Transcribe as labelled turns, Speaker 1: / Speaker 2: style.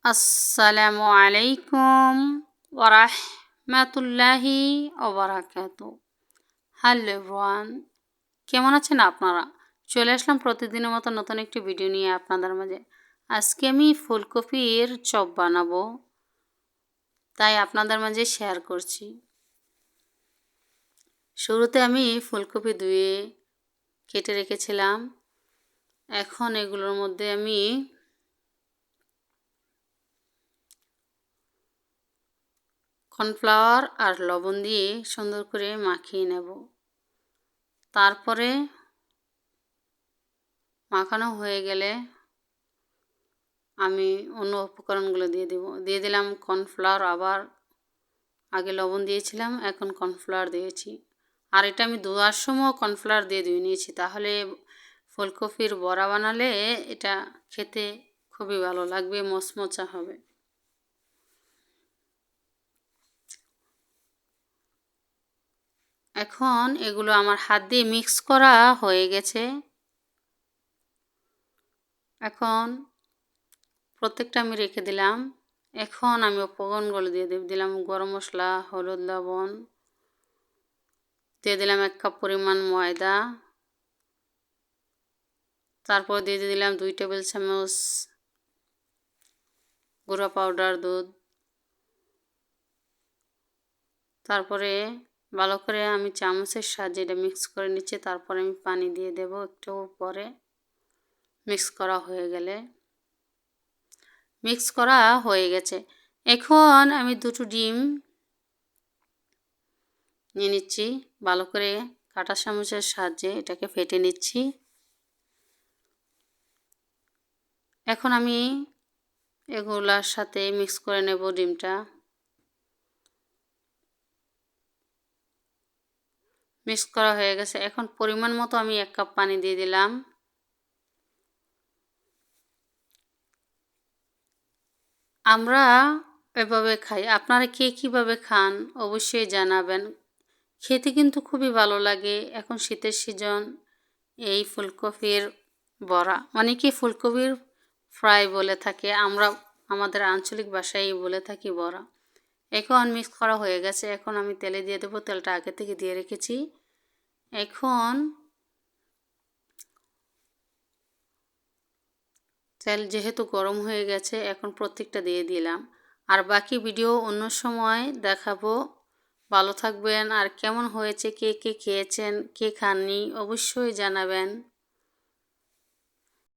Speaker 1: আসসালামু আলাইকুম ওয়ারাহমাতুল্লাহি ওবারাকাতু। Hello everyone, কেমন আছেন আপনারা? চলে আসলাম প্রতিদিনের মতো নতুন একটি ভিডিও নিয়ে আপনাদের মাঝে। আজকে আমি ফুলকপির চপ বানাবো, তাই আপনাদের মাঝে শেয়ার করছি। শুরুতে আমি ফুলকপি ধুয়ে কেটে রেখেছিলাম। এখন এগুলোর মধ্যে আমি কর্নফ্লাওয়ার আর লবণ দিয়ে সুন্দর করে মাখিয়ে নেব। তারপরে মাখানো হয়ে গেলে আমি অন্য উপকরণগুলো দিয়ে দিলাম কর্নফ্লাওয়ার, আবার আগে লবণ দিয়েছিলাম, এখন কর্নফ্লাওয়ার দিয়েছি। আর এটা আমি ধোয়ার সময় কর্নফ্লাওয়ার দিয়ে ধুয়ে নিয়েছি, তাহলে ফুলকপির বড়া বানালে এটা খেতে খুবই ভালো লাগবে, মচমচা হবে। এখন এগুলো আমার হাত দিয়ে মিক্স করা হয়ে গেছে। এখন প্রত্যেকটা আমি রেখে দিলাম। এখন আমি উপকরণগুলো দিয়ে দিলাম গরম মশলা, হলুদ, লবণ, দিয়ে দিলাম 1 কাপ পরিমাণ ময়দা, তারপর দিয়ে দিলাম 2 টেবিল চামচ গুঁড়া পাউডার দুধ। তারপরে ভালো করে আমি চামচের সাহায্যে এটা মিক্স করে নিচ্ছি। তারপরে আমি পানি দিয়ে দেব একটু পরে। মিক্স করা হয়ে গেলে মিক্স করা হয়ে গেছে। এখন আমি 2টো ডিম নিয়ে নিচ্ছি, ভালো করে কাঁটা চামচের সাহায্যে এটাকে ফেটে নিচ্ছি। এখন আমি এগুলার সাথে মিক্স করে নেব ডিমটা। মিক্স করা হয়ে গেছে। এখন পরিমাণ মতো আমি 1 কাপ পানি দিয়ে দিলাম। আমরা এভাবে খাই, আপনারা কে কীভাবে খান অবশ্যই জানাবেন। খেতে কিন্তু খুবই ভালো লাগে। এখন শীতের সিজন, এই ফুলকপির বড়া, অনেকে ফুলকপির ফ্রাই বলে থাকে, আমরা আমাদের আঞ্চলিক ভাষায় বলে থাকি বড়া। এখন মিক্স করা হয়ে গেছে। এখন আমি তেলে দিয়ে দেবো, তেলটা আগে থেকে দিয়ে রেখেছি। এখন তেল যেহেতু গরম হয়ে গেছে, এখন প্রত্যেকটা দিয়ে দিলাম। আর বাকি ভিডিও অন্য সময় দেখাবো। ভালো থাকবেন। আর কেমন হয়েছে, কে কে খেয়েছেন, কে খাননি অবশ্যই জানাবেন।